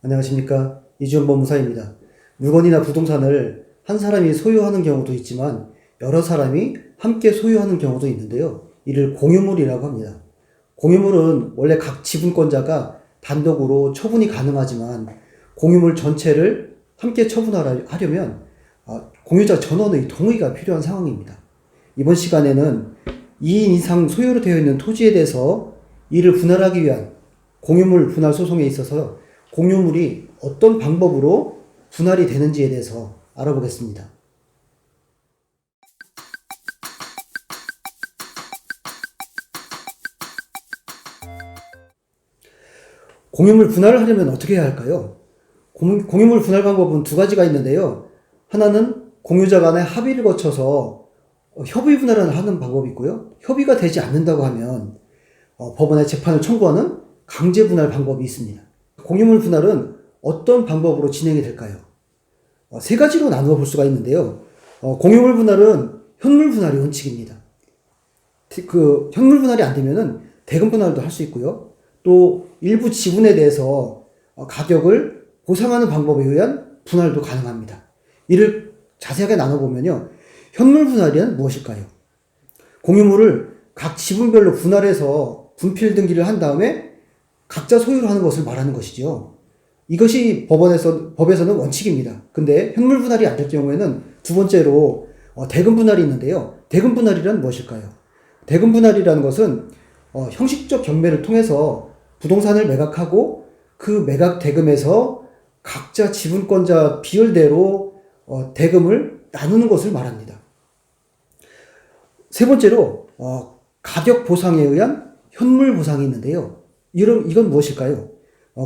안녕하십니까. 이주영 법무사입니다. 물건이나 부동산을 한 사람이 소유하는 경우도 있지만 여러 사람이 함께 소유하는 경우도 있는데요. 이를 공유물이라고 합니다. 공유물은 원래 각 지분권자가 단독으로 처분이 가능하지만 공유물 전체를 함께 처분하려면 공유자 전원의 동의가 필요한 상황입니다. 이번 시간에는 2인 이상 소유로 되어 있는 토지에 대해서 이를 분할하기 위한 공유물 분할 소송에 있어서 공유물이 어떤 방법으로 분할이 되는지에 대해서 알아보겠습니다. 공유물 분할을 하려면 어떻게 해야 할까요? 공유물 분할 방법은 두 가지가 있는데요. 하나는 공유자 간의 합의를 거쳐서 협의 분할을 하는 방법이 있고요. 협의가 되지 않는다고 하면 법원에 재판을 청구하는 강제 분할 방법이 있습니다. 공유물 분할은 어떤 방법으로 진행이 될까요? 세 가지로 나누어 볼 수가 있는데요. 공유물 분할은 현물 분할이 원칙입니다. 현물 분할이 안 되면은 대금 분할도 할 수 있고요. 또 일부 지분에 대해서 가격을 보상하는 방법에 의한 분할도 가능합니다. 이를 자세하게 나눠보면요. 현물 분할은 무엇일까요? 공유물을 각 지분별로 분할해서 분필 등기를 한 다음에 각자 소유로 하는 것을 말하는 것이죠. 이것이 법에서는 원칙입니다. 근데 현물 분할이 안 될 경우에는 두 번째로 대금 분할이 있는데요. 대금 분할이란 무엇일까요? 대금 분할이라는 것은 형식적 경매를 통해서 부동산을 매각하고 그 매각 대금에서 각자 지분권자 비율대로 대금을 나누는 것을 말합니다. 세 번째로 가격 보상에 의한 현물 보상이 있는데요. 이건 무엇일까요?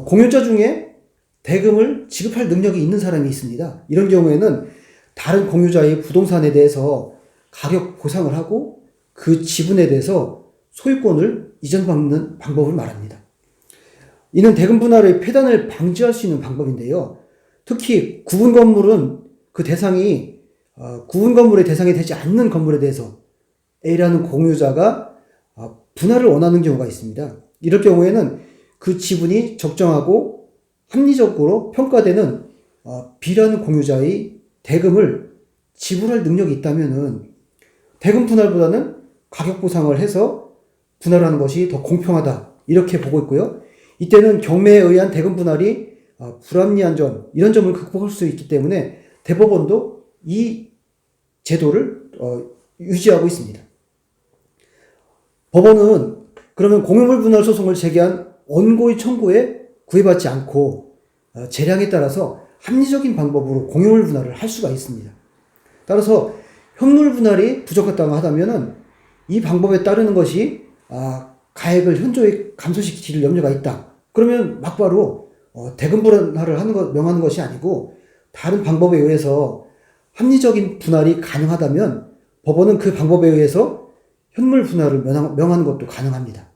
공유자 중에 대금을 지급할 능력이 있는 사람이 있습니다. 이런 경우에는 다른 공유자의 부동산에 대해서 가격 보상을 하고 그 지분에 대해서 소유권을 이전받는 방법을 말합니다. 이는 대금 분할의 폐단을 방지할 수 있는 방법인데요. 특히 구분 건물은 구분 건물의 대상이 되지 않는 건물에 대해서 A라는 공유자가 분할을 원하는 경우가 있습니다. 이럴 경우에는 그 지분이 적정하고 합리적으로 평가되는 B라는 공유자의 대금을 지불할 능력이 있다면은 대금 분할보다는 가격 보상을 해서 분할하는 것이 더 공평하다. 이렇게 보고 있고요. 이때는 경매에 의한 대금 분할이 불합리한 점, 이런 점을 극복할 수 있기 때문에 대법원도 이 제도를 유지하고 있습니다. 법원은 그러면 공유물 분할 소송을 제기한 원고의 청구에 구애받지 않고 재량에 따라서 합리적인 방법으로 공유물 분할을 할 수가 있습니다. 따라서 현물 분할이 부족하다고 하다면은 이 방법에 따르는 것이 가액을 현저히 감소시킬 염려가 있다. 그러면 막바로 대금 분할을 명하는 것이 아니고 다른 방법에 의해서 합리적인 분할이 가능하다면 법원은 그 방법에 의해서 현물 분할을 명하는 것도 가능합니다.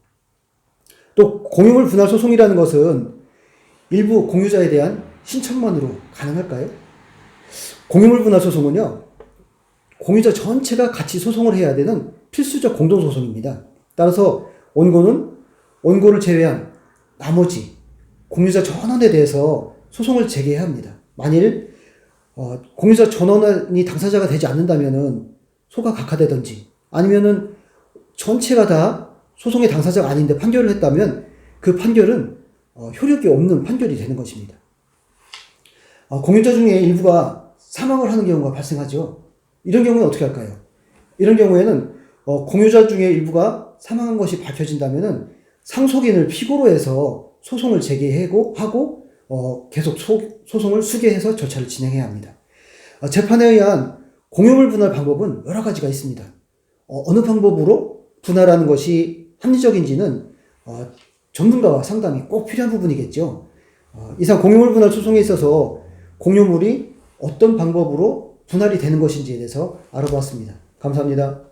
또 공유물 분할 소송이라는 것은 일부 공유자에 대한 신청만으로 가능할까요? 공유물 분할 소송은요, 공유자 전체가 같이 소송을 해야 되는 필수적 공동소송입니다. 따라서 원고를 제외한 나머지 공유자 전원에 대해서 소송을 제기해야 합니다. 만일 공유자 전원이 당사자가 되지 않는다면은 소가 각하되든지 아니면은 전체가 다 소송의 당사자가 아닌데 판결을 했다면 그 판결은 효력이 없는 판결이 되는 것입니다. 공유자 중에 일부가 사망을 하는 경우가 발생하죠. 이런 경우는 어떻게 할까요? 이런 경우에는 공유자 중에 일부가 사망한 것이 밝혀진다면은 상속인을 피고로 해서 소송을 제기하고 계속 소송을 수개해서 절차를 진행해야 합니다. 재판에 의한 공유물 분할 방법은 여러 가지가 있습니다. 어느 방법으로 분할하는 것이 합리적인지는 전문가와 상담이 꼭 필요한 부분이겠죠. 이상 공유물 분할 소송에 있어서 공유물이 어떤 방법으로 분할이 되는 것인지에 대해서 알아보았습니다. 감사합니다.